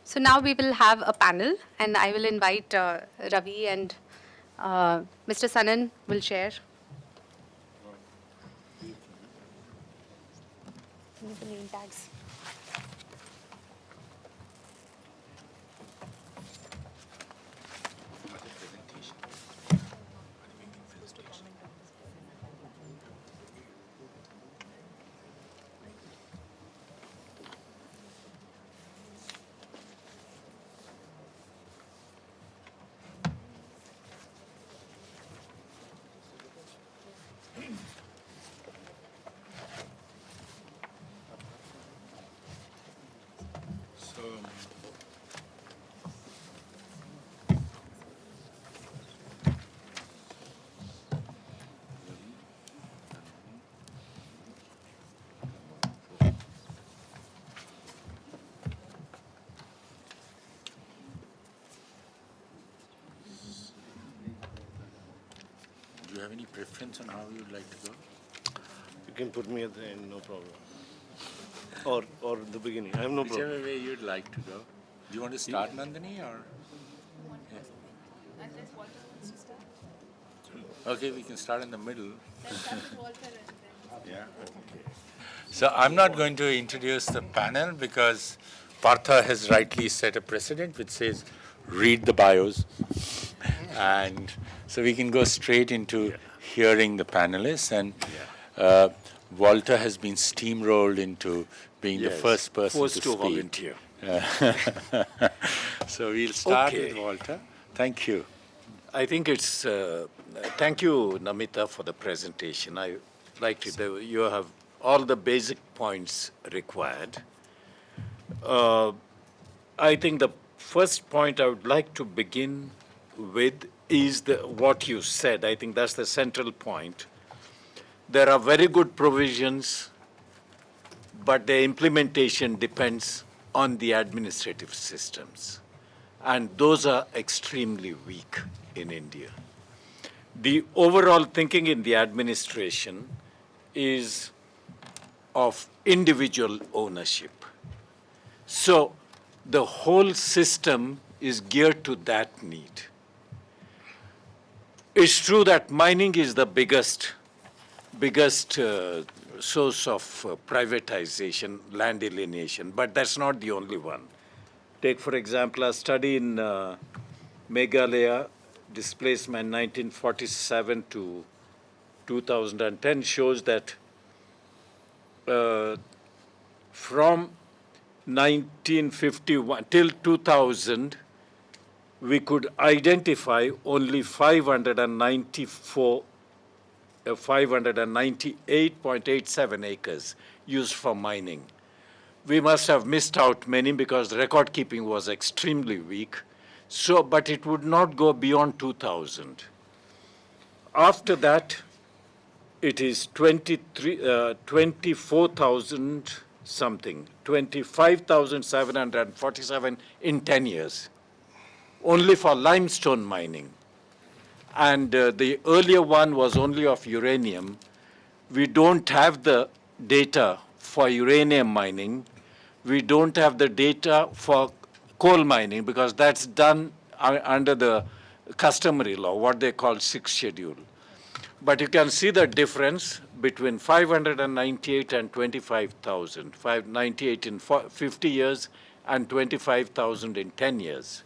So now we will have a panel, and I will invite Ravi and Mr. Sanan will share. Need the name tags. So, do you have any preference on how you'd like to go? You can put me at the end, no problem. Or the beginning, I have no problem. Whichever way you'd like to go. Do you want to start, Nandini, or? Okay, we can start in the middle. Yeah. Okay. So I'm not going to introduce the panel because Partha has rightly set a precedent which says read the bios. And so we can go straight into hearing the panelists. And Walter has been steamrolled into being the first person forced to to speak. volunteer. So we'll start Okay. with Walter. Thank you. I think it's, thank you, Namita, for the presentation. I liked it. You have all the basic points required. I think the first point I would like to begin with is what you said. I think that's the central point. There are very good provisions, but the implementation depends on the administrative systems. And those are extremely weak in India. The overall thinking in the administration is of individual ownership. So the whole system is geared to that need. It's true that mining is the biggest source of privatization, land alienation, but that's not the only one. Take, for example, a study in Meghalaya, displacement 1947 to 2010 shows that from 1951 till 2000, we could identify only 598.87 acres used for mining. We must have missed out many because the record keeping was extremely weak. So, but it would not go beyond 2000. After that, it is 24,000 something, 25,747 in 10 years, only for limestone mining. And the earlier one was only of uranium. We don't have the data for uranium mining. We don't have the data for coal mining because that's done under the customary law, what they call sixth schedule. But you can see the difference between 598 and 25,000, 598 in 50 years and 25,000 in 10 years.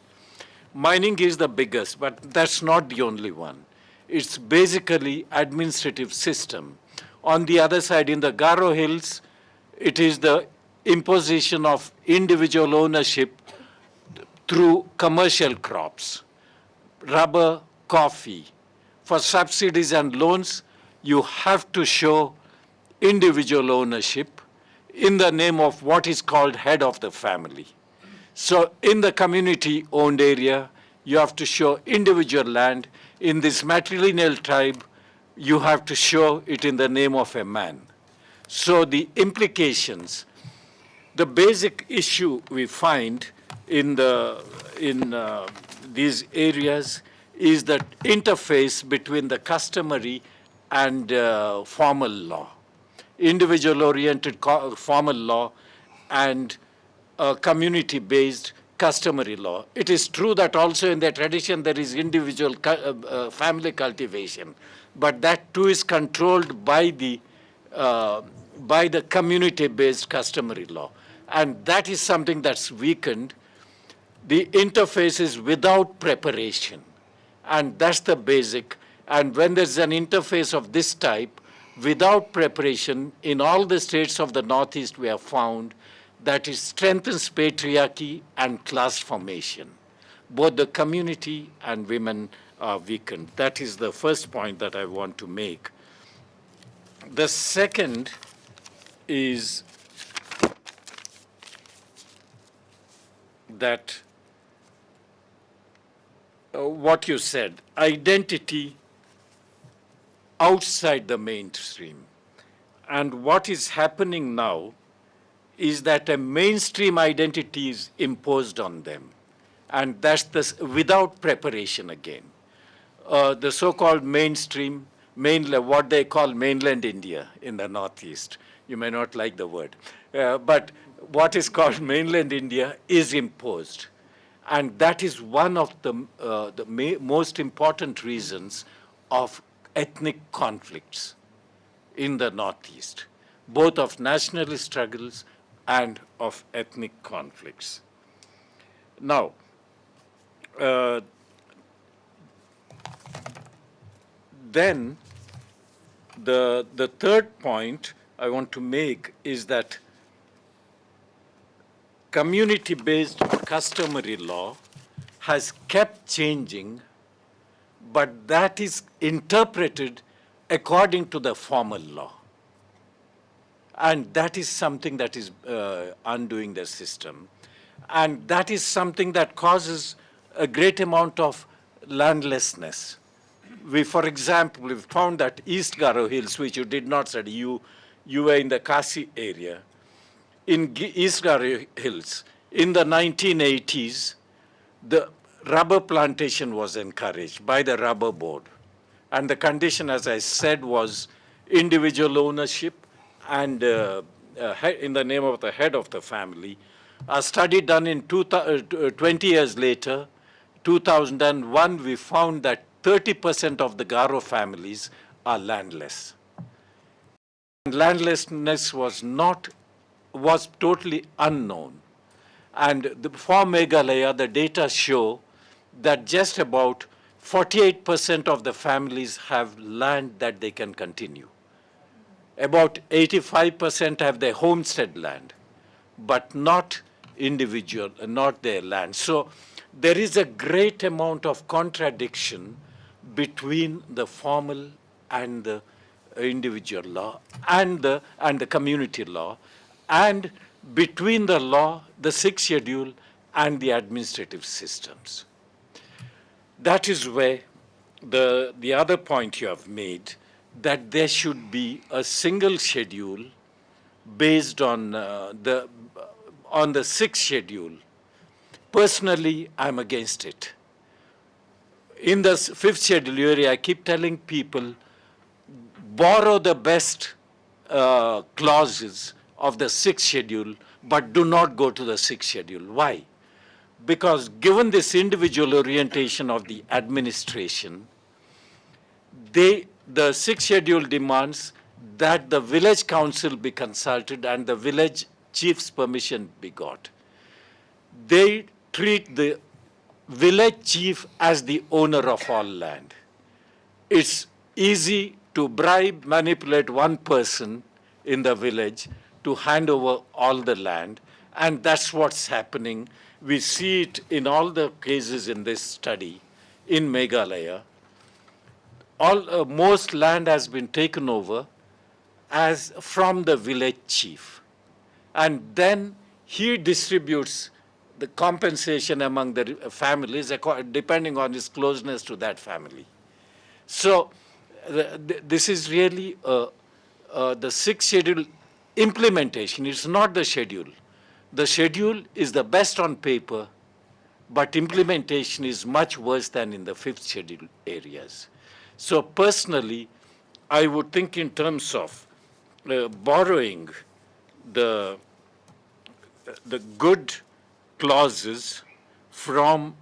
Mining is the biggest, but that's not the only one. It's basically administrative system. On the other side, in the Garo Hills, it is the imposition of individual ownership through commercial crops, rubber, coffee. For subsidies and loans, you have to show individual ownership in the name of what is called head of the family. So in the community-owned area, you have to show individual land. In this matrilineal tribe, you have to show it in the name of a man. So the implications, the basic issue we find in these areas is the interface between the customary and formal law, individual-oriented formal law and community-based customary law. It is true that also in the tradition there is individual family cultivation, but that too is controlled by the community-based customary law. And that is something that's weakened. The interface is without preparation, and that's the basic. And when there's an interface of this type, without preparation, in all the states of the Northeast we have found that it strengthens patriarchy and class formation. Both the community and women are weakened. That is the first point that I want to make. The second is that what you said, identity outside the mainstream. And what is happening now is that a mainstream identity is imposed on them. And that's without preparation again. The so-called mainstream, what they call mainland India in the Northeast. You may not like the word. But what is called mainland India is imposed. And that is one of the most important reasons of ethnic conflicts in the Northeast, both of nationalist struggles and of ethnic conflicts. Now, then the third point I want to make is that community-based customary law has kept changing, but that is interpreted according to the formal law. And that is something that is undoing the system. And that is something that causes a great amount of landlessness. For example, we found that East Garo Hills, which you did not study, you were in the Kasi area. In East Garo Hills, in the 1980s, the rubber plantation was encouraged by the rubber board. And the condition, as I said, was individual ownership and in the name of the head of the family. A study done in 20 years later, 2001, we found that 30% of the Garo families are landless. And landlessness was totally unknown. And for Meghalaya, the data show that just about 48% of the families have land that they can continue. About 85% have their homestead land, but not individual, not their land. So there is a great amount of contradiction between the formal and the individual law and the community law, and between the law, the sixth schedule, and the administrative systems. That is where the other point you have made, that there should be a single schedule based on the sixth schedule. Personally, I'm against it. In the fifth schedule area, I keep telling people, borrow the best clauses of the sixth schedule, but do not go to the sixth schedule. Why? Because given this individual orientation of the administration, the sixth schedule demands that the village council be consulted and the village chief's permission be got. They treat the village chief as the owner of all land. It's easy to bribe, manipulate one person in the village to hand over all the land, and that's what's happening. We see it in all the cases in this study in Meghalaya. Most land has been taken over as from the village chief, and then he distributes the compensation among the families depending on his closeness to that family. So this is really the sixth schedule implementation. It's not the schedule. The schedule is the best on paper, but implementation is much worse than in the fifth schedule areas. So personally, I would think in terms of borrowing the good clauses from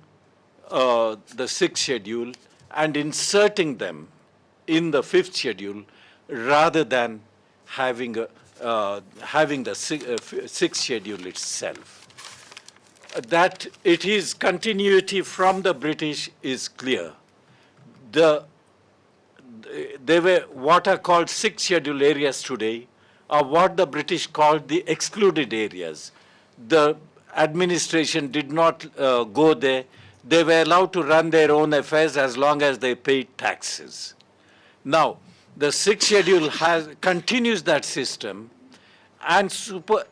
the sixth schedule and inserting them in the fifth schedule rather than having the sixth schedule itself. That it is continuity from the British is clear. They were what are called sixth schedule areas today are what the British called the excluded areas. The administration did not go there. They were allowed to run their own affairs as long as they paid taxes. Now, the sixth schedule continues that system and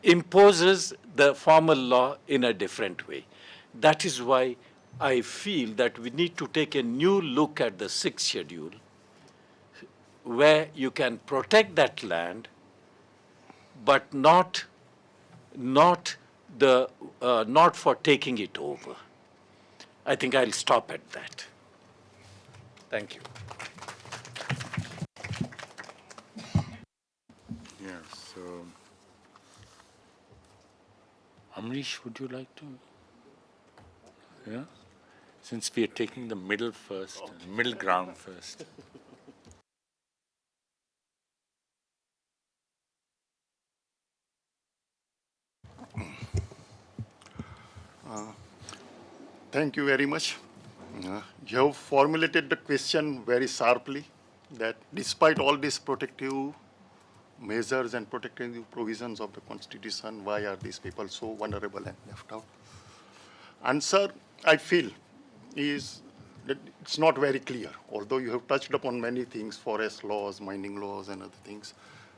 imposes the formal law in a different way. That is why I feel that we need to take a new look at the sixth schedule where you can protect that land, but not for taking it over. I think I'll stop at that. Thank you. Yeah, so Amrish, would you like to? Yeah? Since we are taking the middle first, middle ground first. Thank you very much. You have formulated the question very sharply, that despite all these protective measures and protective provisions of the Constitution, why are these people so vulnerable and left out? Answer, I feel, is that it's not very clear, although you have touched upon many things, forest laws, mining laws, and other things,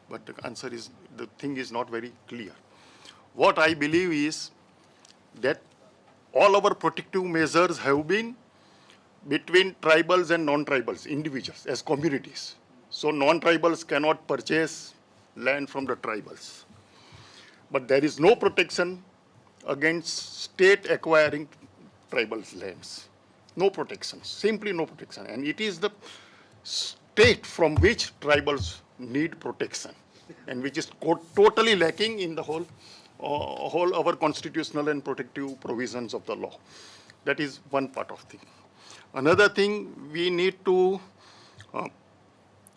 but the answer is, the thing is not very clear. What I believe is that all our protective measures have been between tribals and non-tribals, individuals, as communities. So non-tribals cannot purchase land from the tribals. But there is no protection against state acquiring tribals' lands. No protection, simply no protection. And it is the state from which tribals need protection, and which is totally lacking in the whole our constitutional and protective provisions of the law. That is one part of thing. Another thing, we need to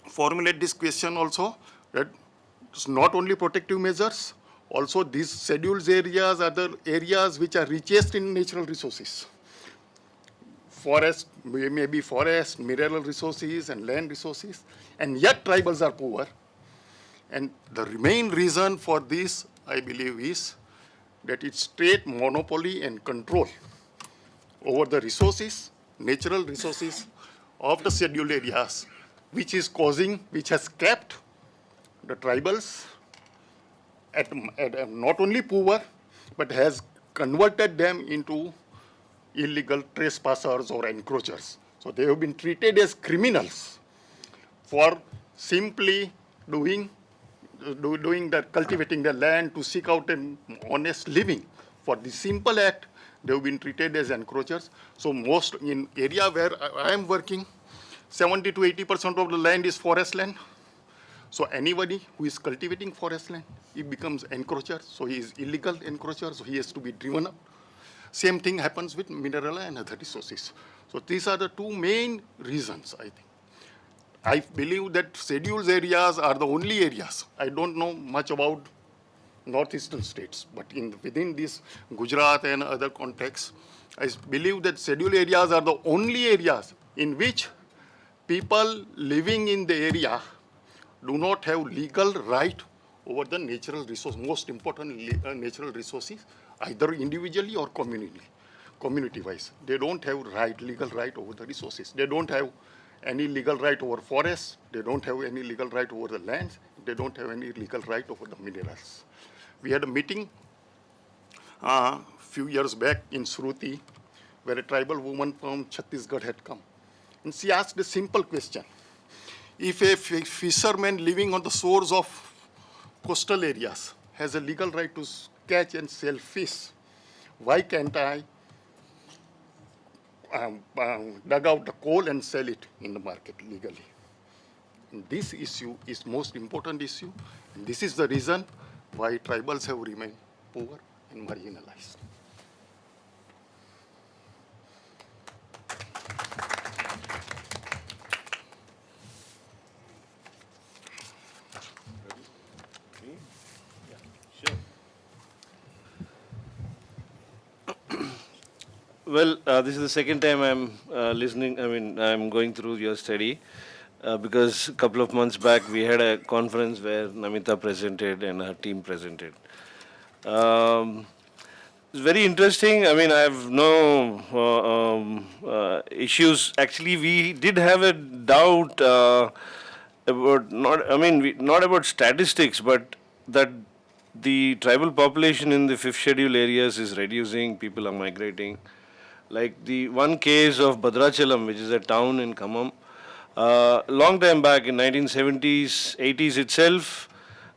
formulate this question also, that it's not only protective measures, also these scheduled areas are the areas which are richest in natural resources. Forest, maybe forest, mineral resources and land resources, and yet tribals are poor. And the main reason for this, I believe, is that it's state monopoly and control over the resources, natural resources of the scheduled areas, which is causing, which has kept the tribals at not only poor, but has converted them into illegal trespassers or encroachers. So they have been treated as criminals for simply cultivating the land to seek out an honest living. For the simple act, they have been treated as encroachers. So most in area where I am working, 70 to 80% of the land is forest land. So anybody who is cultivating forest land, he becomes encroacher. So he is illegal encroacher, so he has to be driven up. Same thing happens with mineral and other resources. So these are the two main reasons, I think. I believe that scheduled areas are the only areas. I don't know much about northeastern states, but within this Gujarat and other contexts, I believe that scheduled areas are the only areas in which people living in the area do not have legal right over the natural resource, most importantly, natural resources, either individually or community-wise. They don't have legal right over the resources. They don't have any legal right over forests. They don't have any legal right over the lands. They don't have any legal right over the minerals. We had a meeting a few years back in Shruti, where a tribal woman from Chhattisgarh had come. And she asked a simple question. If a fisherman living on the shores of coastal areas has a legal right to catch and sell fish, why can't I dug out the coal and sell it in the market legally? And this issue is most important issue, and this is the reason why tribals have remained poor and marginalized. Well, this is the second time I'm listening. I'm going through your study because a couple of months back we had a conference where Namita presented and her team presented. It's very interesting. I mean, I have no issues. Actually, we did have a doubt about not about statistics, but that the tribal population in the fifth schedule areas is reducing. People are migrating. Like the one case of Bhadrachalam, which is a town in Khammam, long time back in 1970s, 80s itself,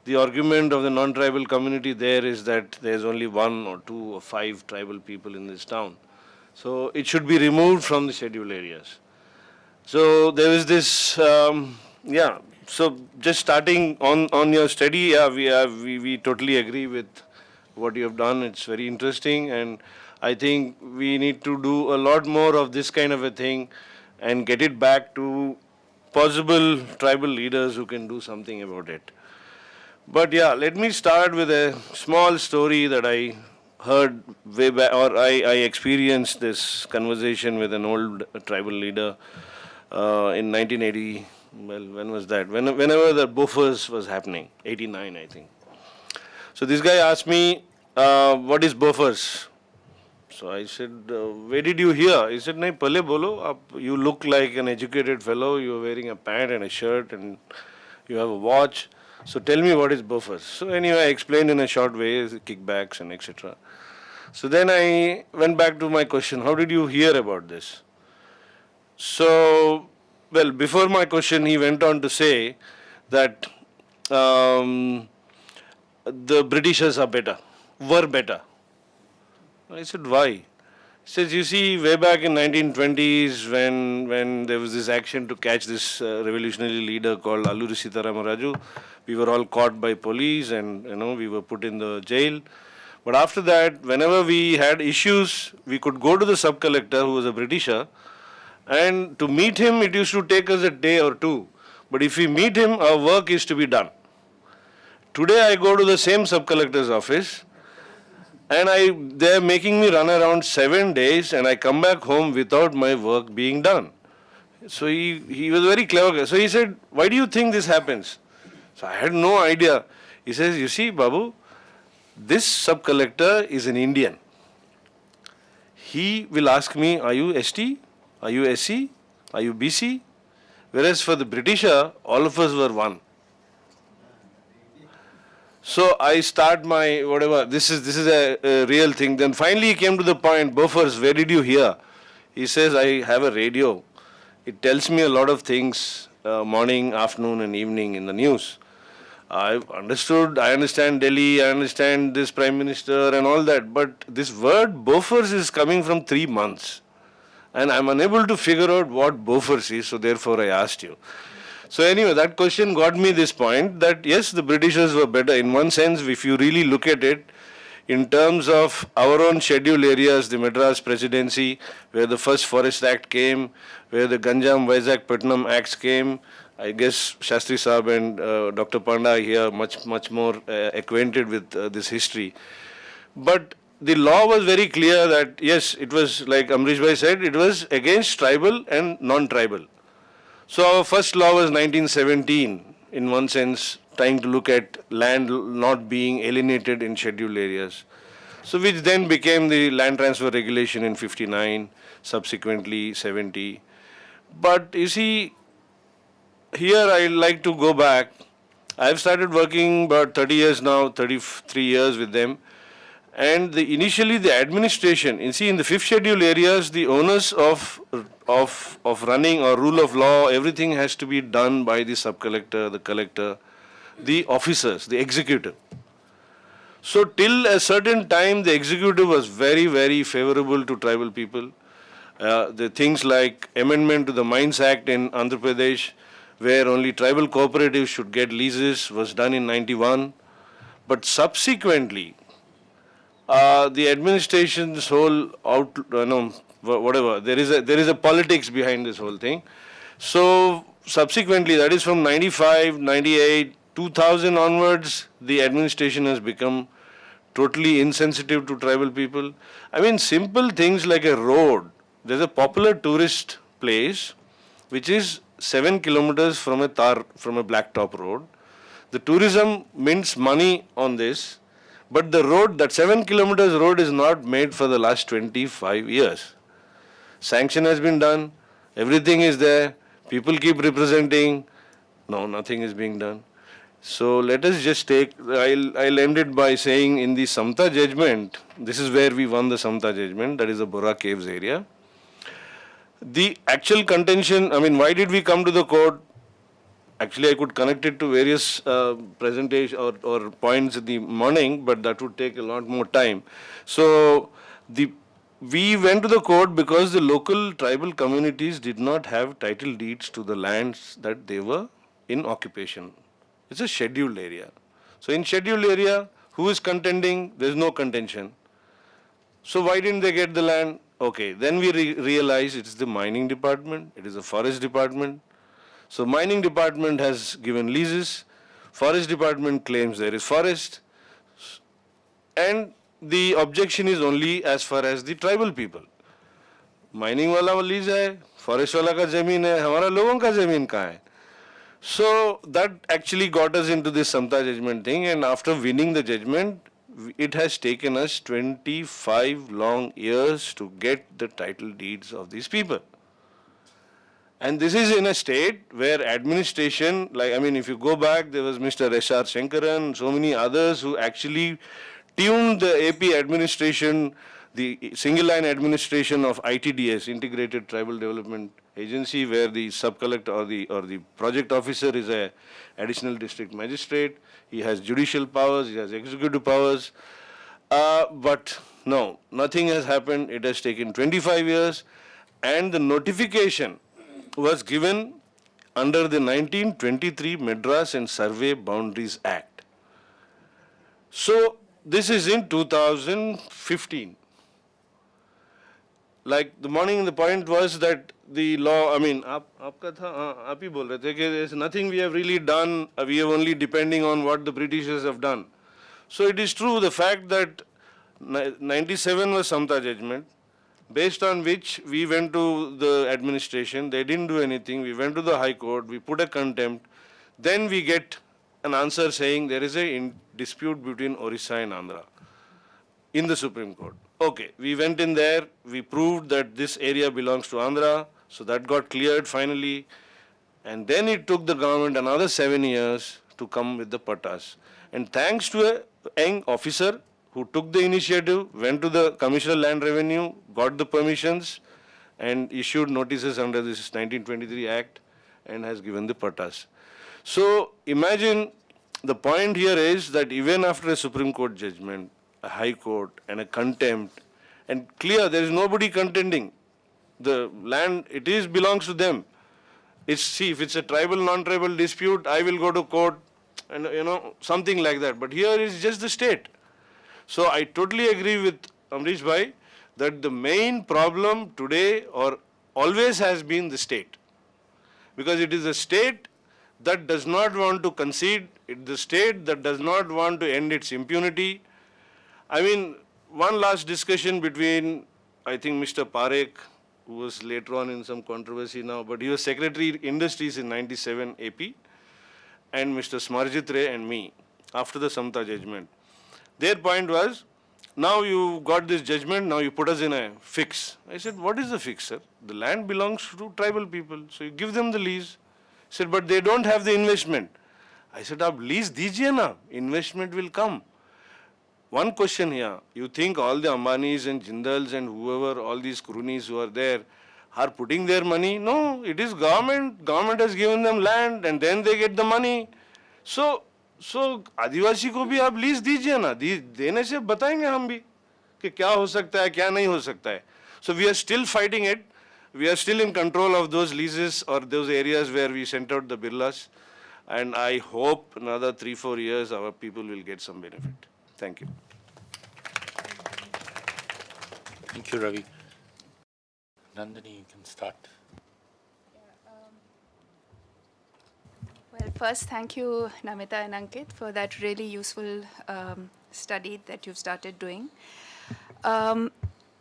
the argument of the non-tribal community there is that there's only 1 or 2 or 5 tribal people in this town. So it should be removed from the scheduled areas. So there is this, so just starting on your study, we totally agree with what you have done. It's very interesting, and I think we need to do a lot more of this kind of a thing and get it back to possible tribal leaders who can do something about it. But yeah, let me start with a small story that I heard way back, or I experienced this conversation with an old tribal leader in 1980. Well, when was that? Whenever the Bofors was happening, 89, I think. So this guy asked me, what is Bofors? So I said, where did you hear? He said, nahi, pehle bolo, you look like an educated fellow, you are wearing a pant and a shirt and you have a watch. So tell me what is Bofors. So anyway, I explained in a short way, kickbacks and etc. So then I went back to my question, how did you hear about this? So, well, before my question, he went on to say that the Britishers are better, were better. I said, why? He says, you see, way back in 1920s when there was this action to catch this revolutionary leader called Alluri Sitaramaraju, we were all caught by police and, we were put in the jail. But after that, whenever we had issues, we could go to the sub-collector who was a Britisher, and to meet him, it used to take us a day or two. But if we meet him, our work is to be done. Today I go to the same sub-collector's office, and they're making me run around 7 days, and I come back home without my work being done. So he was very clever. So he said, why do you think this happens? So I had no idea. He says, you see, Babu, this sub-collector is an Indian. He will ask me, are you ST? Are you SC? Are you BC? Whereas for the Britisher, all of us were one. So I start my whatever, this is a real thing. Then finally he came to the point, Bofors, where did you hear? He says, I have a radio. It tells me a lot of things, morning, afternoon and evening in the news. I understand Delhi, I understand this Prime Minister and all that, but this word Bofors is coming from 3 months. And I'm unable to figure out what Bofors is, so therefore I asked you. So anyway, that question got me this point that yes, the Britishers were better. In one sense, if you really look at it, in terms of our own scheduled areas, the Madras Presidency, where the first Forest Act came, where the Ganjam, Vizag, Patnam Acts came, I guess Shastri Saab and Dr. Panda are here much more acquainted with this history. But the law was very clear that yes, it was like Amrish Bhai said, it was against tribal and non-tribal. So our first law was 1917, in one sense, trying to look at land not being alienated in scheduled areas. So which then became the land transfer regulation in 59, subsequently 70. But you see, here I like to go back. I've started working about 30 years now, 33 years with them. And initially the administration, you see in the fifth schedule areas, the onus of running or rule of law, everything has to be done by the sub-collector, the collector, the officers, the executive. So till a certain time, the executive was very, very favorable to tribal people. The things like amendment to the Mines Act in Andhra Pradesh, where only tribal cooperatives should get leases, was done in 91. But subsequently, the administration's whole there is a politics behind this whole thing. So subsequently, that is from 95, 98, 2000 onwards, the administration has become totally insensitive to tribal people. I mean, simple things like a road. There's a popular tourist place which is 7 kilometers from a blacktop road. The tourism mints money on this, but the road, that 7 kilometers road, is not made for the last 25 years. Sanction has been done, everything is there, people keep representing, no, nothing is being done. So let us just take, I'll end it by saying in the Samta judgment, this is where we won the Samta judgment, that is the Bora Caves area. The actual contention, I mean, why did we come to the court? Actually, I could connect it to various presentation or points in the morning, but that would take a lot more time. So we went to the court because the local tribal communities did not have title deeds to the lands that they were in occupation. It's a scheduled area. So in scheduled area, who is contending? There is no contention. So why didn't they get the land? Okay, then we realize it's the mining department, it is the forest department. So mining department has given leases, forest department claims there is forest, and the objection is only as far as the tribal people. Mining wala वो lease है, forest wala का जमीन है, हमारा लोगों का जमीन कहाँ है? So that actually got us into this Samta judgment thing, and after winning the judgment, it has taken us 25 long years to get the title deeds of these people. And this is in a state where administration, like, I mean, if you go back, there was Mr. S.R. Shankaran, so many others who actually tuned the AP administration, the single line administration of ITDS, Integrated Tribal Development Agency, where the sub-collector or the project officer is a additional district magistrate. He has judicial powers, he has executive powers. But no, nothing has happened. It has taken 25 years, and the notification was given under the 1923 Madras and Survey Boundaries Act. So this is in 2015. Like the morning, the point was that the law, I mean, aapka tha, aap hi bol rahe the, there's nothing we have really done, we are only depending on what the Britishers have done. So it is true, the fact that 97 was Samta judgment, based on which we went to the administration, they didn't do anything, we went to the High Court, we put a contempt, then we get an answer saying there is a dispute between Orissa and Andhra in the Supreme Court. Okay, we went in there, we proved that this area belongs to Andhra, so that got cleared finally, and then it took the government another 7 years to come with the pattas. And thanks to a young officer who took the initiative, went to the Commissioner Land Revenue, got the permissions, and issued notices under this 1923 Act, and has given the pattas. So imagine, the point here is that even after a Supreme Court judgment, a High Court, and a contempt, and clear, there is nobody contending. The land, it is belongs to them. It's, see, if it's a tribal, non-tribal dispute, I will go to court, and something like that. But here is just the state. So I totally agree with Amrish Bhai that the main problem today or always has been the state. Because it is a state that does not want to concede, it's the state that does not want to end its impunity. I mean, one last discussion between, I think, Mr. Parekh, who was later on in some controversy now, but he was Secretary Industries in 97 AP, and Mr. Smarjit Ray and me, after the Samta judgment. Their point was, now you got this judgment, now you put us in a fix. I said, what is the fix, sir? The land belongs to tribal people, so you give them the lease. He said, but they don't have the investment. I said, aap lease dijiye na, investment will come. One question here, you think all the Ambanis and Jindals and whoever, all these cronies who are there, are putting their money? No, it is government. Government has given them land and then they get the money. So आदिवासी को भी आप lease दीजिए ना, देने से बताएंगे हम भी कि क्या हो सकता है, क्या नहीं हो सकता है. So we are still fighting it. We are still in control of those leases or those areas where we sent out the birlas. And I hope another 3-4 years our people will get some benefit. Thank you. Thank you, Ravi. Nandini, you can start. Well, First, thank you, Namita and Ankit, for that really useful study that you've started doing.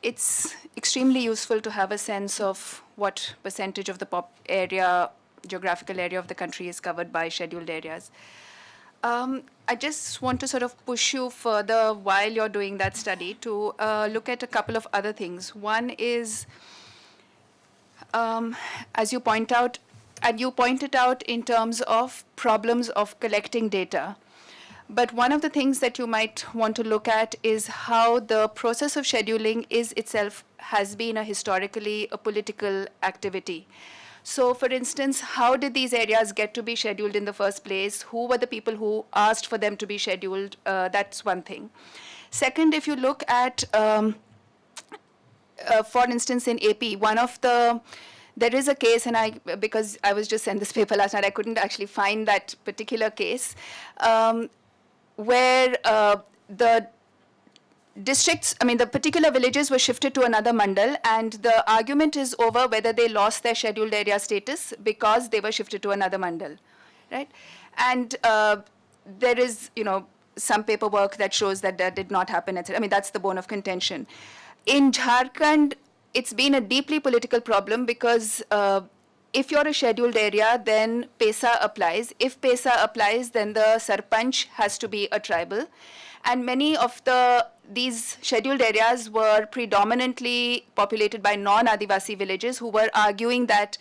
It's extremely useful to have a sense of what percentage of the geographical area of the country is covered by scheduled areas. I just want to sort of push you further while you're doing that study to look at a couple of other things. One is, as you point out, and you pointed out in terms of problems of collecting data. But one of the things that you might want to look at is how the process of scheduling has been historically a political activity. So, for instance, how did these areas get to be scheduled in the first place? Who were the people who asked for them to be scheduled? That's one thing. Second, if you look at, for instance, in AP, there is a case, and because I was just sent this paper last night, I couldn't actually find that particular case, where the particular villages were shifted to another mandal, and the argument is over whether they lost their scheduled area status because they were shifted to another mandal, right? And there is, some paperwork that shows that that did not happen, etc. That's the bone of contention. In Jharkhand, it's been a deeply political problem because if you're a scheduled area, then PESA applies. If PESA applies, then the sarpanch has to be a tribal. And many of these scheduled areas were predominantly populated by non-Adivasi villages who were arguing that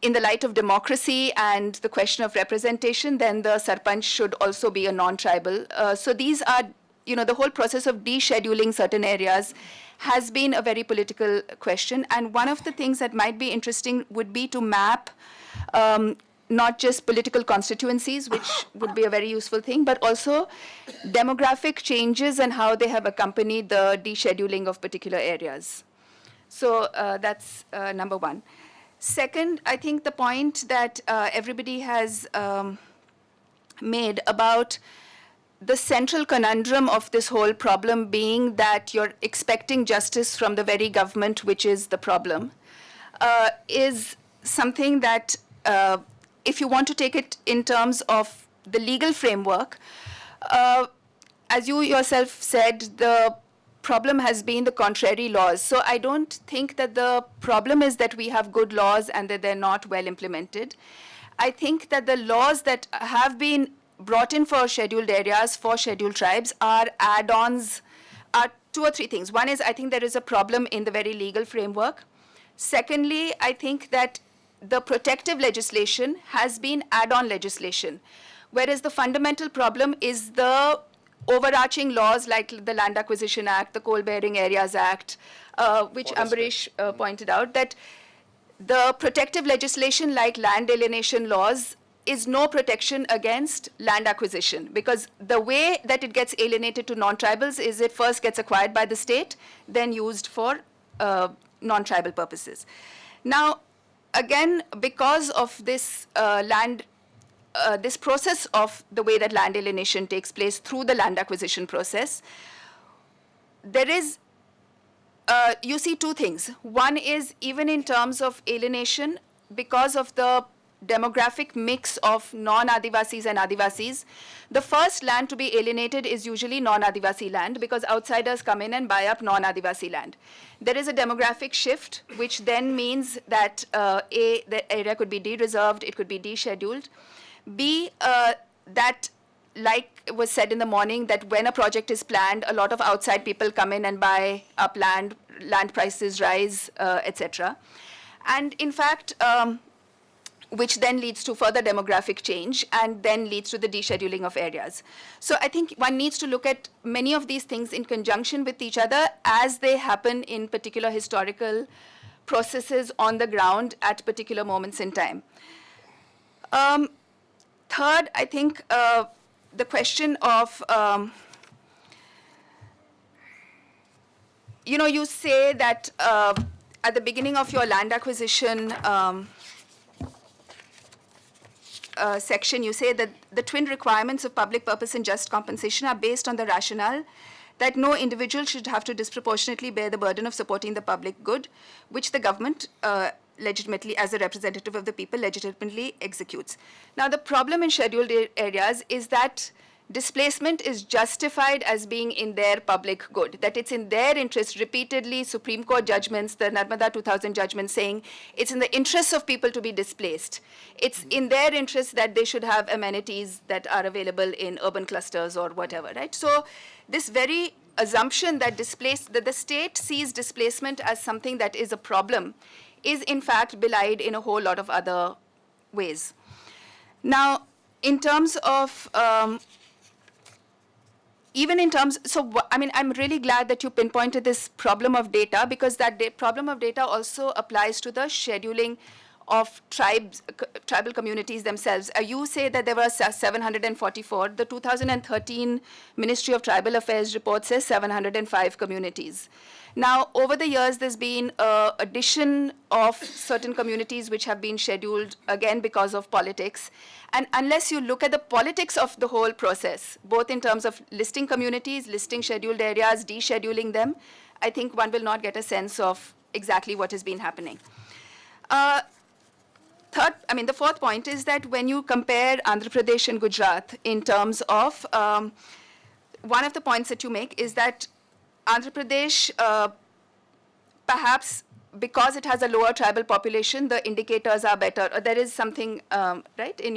in the light of democracy and the question of representation, then the sarpanch should also be a non-tribal. So these are, the whole process of descheduling certain areas has been a very political question. And one of the things that might be interesting would be to map not just political constituencies, which would be a very useful thing, but also demographic changes and how they have accompanied the descheduling of particular areas. So that's number one. Second, I think the point that everybody has made about the central conundrum of this whole problem being that you're expecting justice from the very government, which is the problem, is something that, if you want to take it in terms of the legal framework, as you yourself said, the problem has been the contrary laws. So I don't think that the problem is that we have good laws and that they're not well implemented. I think that the laws that have been brought in for scheduled areas, for scheduled tribes, are add-ons, are two or three things. One is, I think there is a problem in the very legal framework. Secondly, I think that the protective legislation has been add-on legislation, whereas the fundamental problem is the overarching laws like the Land Acquisition Act, the Coal Bearing Areas Act, which Ambarish pointed out, that the protective legislation like land alienation laws is no protection against land acquisition, because the way that it gets alienated to non-tribals is it first gets acquired by the state, then used for non-tribal purposes. Now, again, because of this this process of the way that land alienation takes place through the land acquisition process, there is, you see two things. One is, even in terms of alienation, because of the demographic mix of non-Adivasis and Adivasis, the first land to be alienated is usually non-Adivasi land, because outsiders come in and buy up non-Adivasi land. There is a demographic shift, which then means that the area could be de-reserved, it could be descheduled. B, that, like was said in the morning, that when a project is planned, a lot of outside people come in and buy up land, land prices rise, etc. And in fact, which then leads to further demographic change and then leads to the descheduling of areas. So I think one needs to look at many of these things in conjunction with each other as they happen in particular historical processes on the ground at particular moments in time. Third, I think the question of, you say that at the beginning of your land acquisition section, you say that the twin requirements of public purpose and just compensation are based on the rationale that no individual should have to disproportionately bear the burden of supporting the public good, which the government legitimately, as a representative of the people, legitimately executes. Now, the problem in scheduled areas is that displacement is justified as being in their public good, that it's in their interest. Repeatedly, Supreme Court judgments, the Narmada 2000 judgment saying it's in the interests of people to be displaced. It's in their interest that they should have amenities that are available in urban clusters or whatever, right? So this very assumption that the state sees displacement as something that is a problem is in fact belied in a whole lot of other ways. Now, in terms of I'm really glad that you pinpointed this problem of data, because that problem of data also applies to the scheduling of tribal communities themselves. You say that there were 744. The 2013 Ministry of Tribal Affairs report says 705 communities. Now, over the years, there's been addition of certain communities which have been scheduled, again, because of politics. And unless you look at the politics of the whole process, both in terms of listing communities, listing scheduled areas, descheduling them, I think one will not get a sense of exactly what has been happening. The fourth point is that when you compare Andhra Pradesh and Gujarat in terms of, one of the points that you make is that Andhra Pradesh, perhaps because it has a lower tribal population, the indicators are better. Or there is something, right, in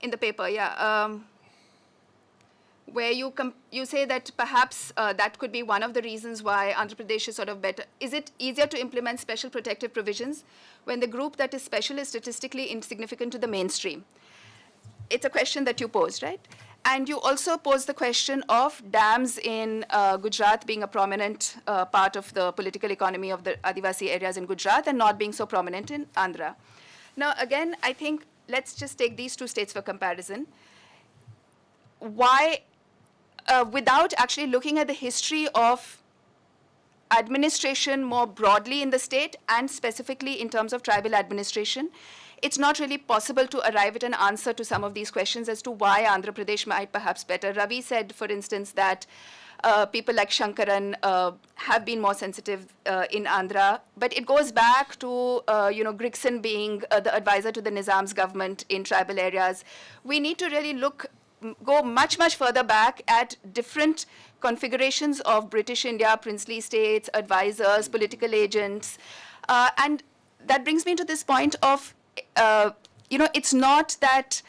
the paper, yeah, where you say that perhaps that could be one of the reasons why Andhra Pradesh is sort of better. Is it easier to implement special protective provisions when the group that is special is statistically insignificant to the mainstream? It's a question that you posed, right? And you also posed the question of dams in Gujarat being a prominent part of the political economy of the Adivasi areas in Gujarat and not being so prominent in Andhra. Now, again, I think let's just take these two states for comparison. Why, without actually looking at the history of administration more broadly in the state and specifically in terms of tribal administration, it's not really possible to arrive at an answer to some of these questions as to why Andhra Pradesh might perhaps better. Ravi said, for instance, that people like Shankaran have been more sensitive in Andhra, but it goes back to Grigson being the advisor to the Nizam's government in tribal areas. We need to really go much, much further back at different configurations of British India, princely states, advisors, political agents. And that brings me to this point of, it's not that,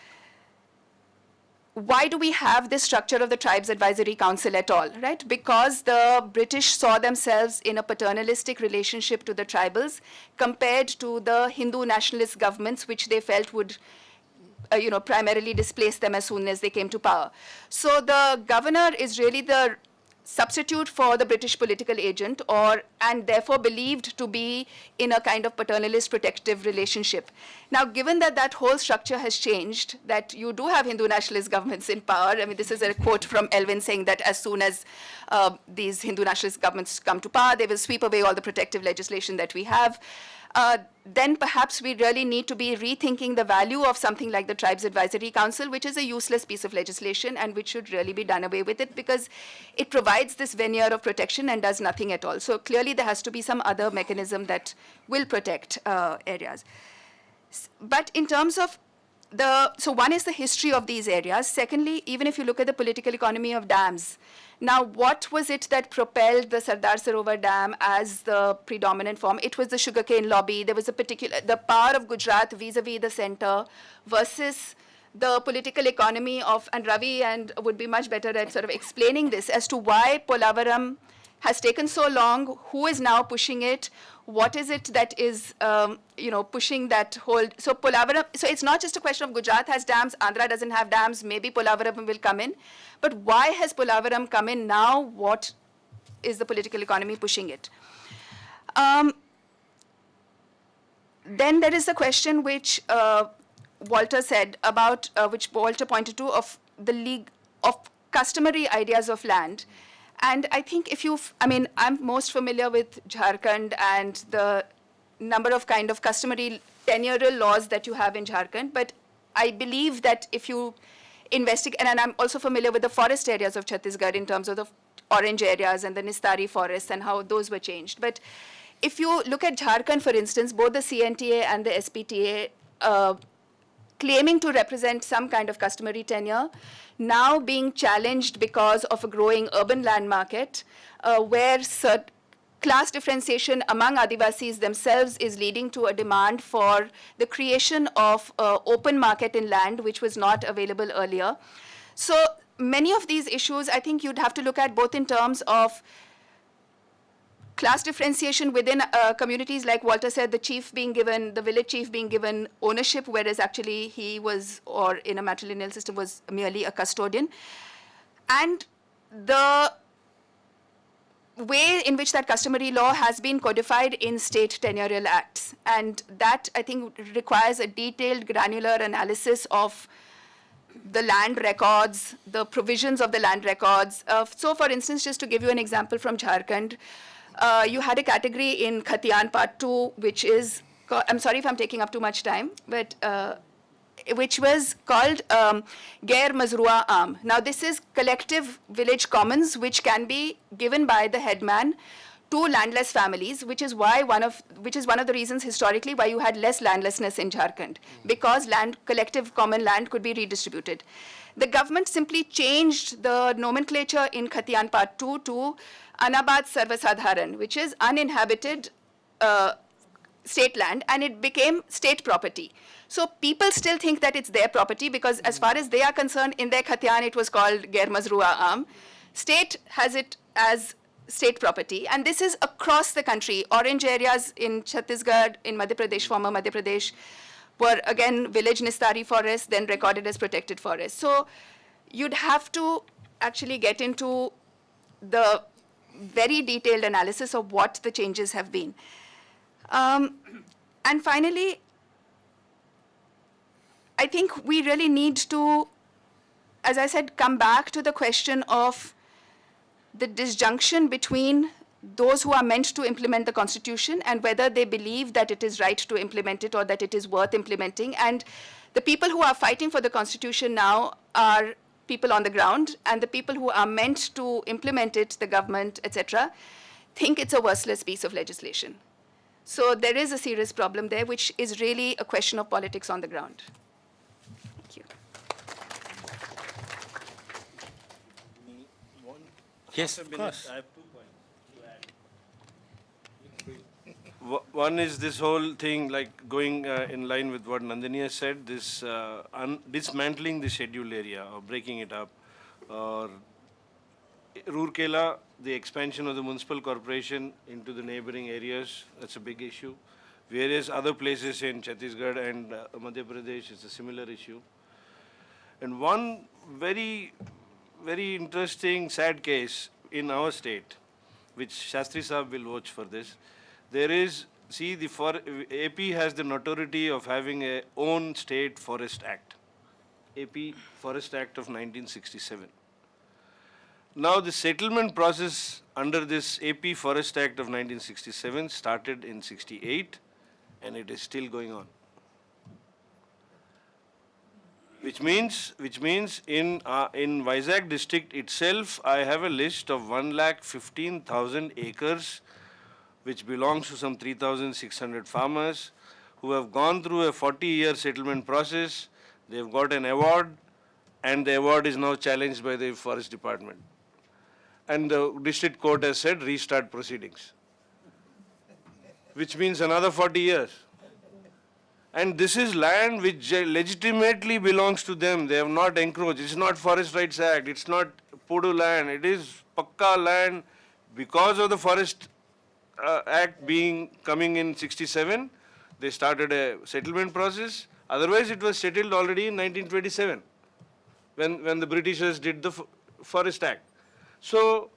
why do we have this structure of the Tribes Advisory Council at all, right? Because the British saw themselves in a paternalistic relationship to the tribals compared to the Hindu nationalist governments, which they felt would primarily displace them as soon as they came to power. So the governor is really the substitute for the British political agent, and therefore believed to be in a kind of paternalist protective relationship. Now, given that that whole structure has changed, that you do have Hindu nationalist governments in power, I mean, this is a quote from Elwin saying that as soon as these Hindu nationalist governments come to power, they will sweep away all the protective legislation that we have. Then perhaps we really need to be rethinking the value of something like the Tribes Advisory Council, which is a useless piece of legislation and which should really be done away with it because it provides this veneer of protection and does nothing at all. So clearly there has to be some other mechanism that will protect areas. But in terms of so one is the history of these areas. Secondly, even if you look at the political economy of dams, now what was it that propelled the Sardar Sarovar Dam as the predominant form? It was the sugarcane lobby. There was the power of Gujarat vis-a-vis the center versus the political economy of, and Ravi would be much better at sort of explaining this as to why Polavaram has taken so long, who is now pushing it, what is it that is, pushing that whole, so Polavaram, so it's not just a question of Gujarat has dams, Andhra doesn't have dams, maybe Polavaram will come in, but why has Polavaram come in now? What is the political economy pushing it? Then there is the question which Walter said about, which Walter pointed to, of the league of customary ideas of land. And I think I'm most familiar with Jharkhand and the number of kind of customary tenurial laws that you have in Jharkhand. But I believe that if you investigate, and I'm also familiar with the forest areas of Chhattisgarh in terms of the orange areas and the Nistari forests and how those were changed. But if you look at Jharkhand, for instance, both the CNTA and the SPTA claiming to represent some kind of customary tenure, now being challenged because of a growing urban land market, where class differentiation among Adivasis themselves is leading to a demand for the creation of open market in land, which was not available earlier. So many of these issues, I think you'd have to look at both in terms of class differentiation within communities, like Walter said, the village chief being given ownership, whereas actually he was, or in a matrilineal system, was merely a custodian. And the way in which that customary law has been codified in state tenurial acts. And that, I think, requires a detailed, granular analysis of the land records, the provisions of the land records. So, for instance, just to give you an example from Jharkhand, you had a category in Khatian Part 2, which is, I'm sorry if I'm taking up too much time, but which was called Gair Mazrua Aam. Now, this is collective village commons which can be given by the headman to landless families, which is one of the reasons historically why you had less landlessness in Jharkhand, because collective common land could be redistributed. The government simply changed the nomenclature in Khatian Part 2 to Anabad Sarvasadharan, which is uninhabited state land, and it became state property. So people still think that it's their property, because as far as they are concerned, in their Khatian it was called Gair Mazrua Aam. State has it as state property, and this is across the country. Orange areas in Chhattisgarh, in Madhya Pradesh, former Madhya Pradesh, were again village Nistari forests, then recorded as protected forests. So you'd have to actually get into the very detailed analysis of what the changes have been. And finally, I think we really need to, as I said, come back to the question of the disjunction between those who are meant to implement the Constitution and whether they believe that it is right to implement it or that it is worth implementing. And the people who are fighting for the Constitution now are people on the ground, and the people who are meant to implement it, the government, etc., think it's a worthless piece of legislation. So there is a serious problem there, which is really a question of politics on the ground. Thank you. Yes, of course. I have 2 points. One is this whole thing, like going in line with what Nandini has said, this dismantling the scheduled area or breaking it up. Or Roorkela, the expansion of the municipal corporation into the neighboring areas, that's a big issue. Various other places in Chhattisgarh and Madhya Pradesh, it's a similar issue. And one very, very interesting, sad case in our state, which Shastri Saab will watch for this. There is, see, AP has the notoriety of having a own state forest act, AP Forest Act of 1967. Now the settlement process under this AP Forest Act of 1967 started in 68, and it is still going on. Which means in Vizag district itself, I have a list of 1,15,000 acres, which belongs to some 3,600 farmers who have gone through a 40-year settlement process. They've got an award, and the award is now challenged by the forest department. And the district court has said restart proceedings, which means another 40 years. And this is land which legitimately belongs to them. They have not encroached. It's not Forest Rights Act. It's not Pudu land. It is Pakka land. Because of the Forest Act coming in 67, they started a settlement process. Otherwise, it was settled already in 1927, when the Britishers did the Forest Act. So,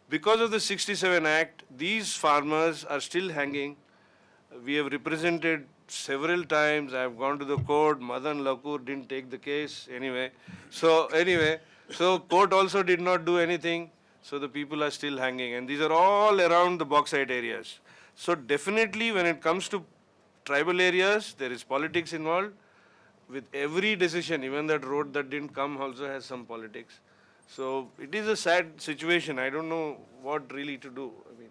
because of the 67 Act, these farmers are still hanging. We have represented several times. I have gone to the court. Madan Lakur didn't take the case anyway. So court also did not do anything. So the people are still hanging, and these are all around the bauxite areas. So definitely, when it comes to tribal areas, there is politics involved. With every decision, even that road that didn't come also has some politics. So it is a sad situation. I don't know what really to do. I mean.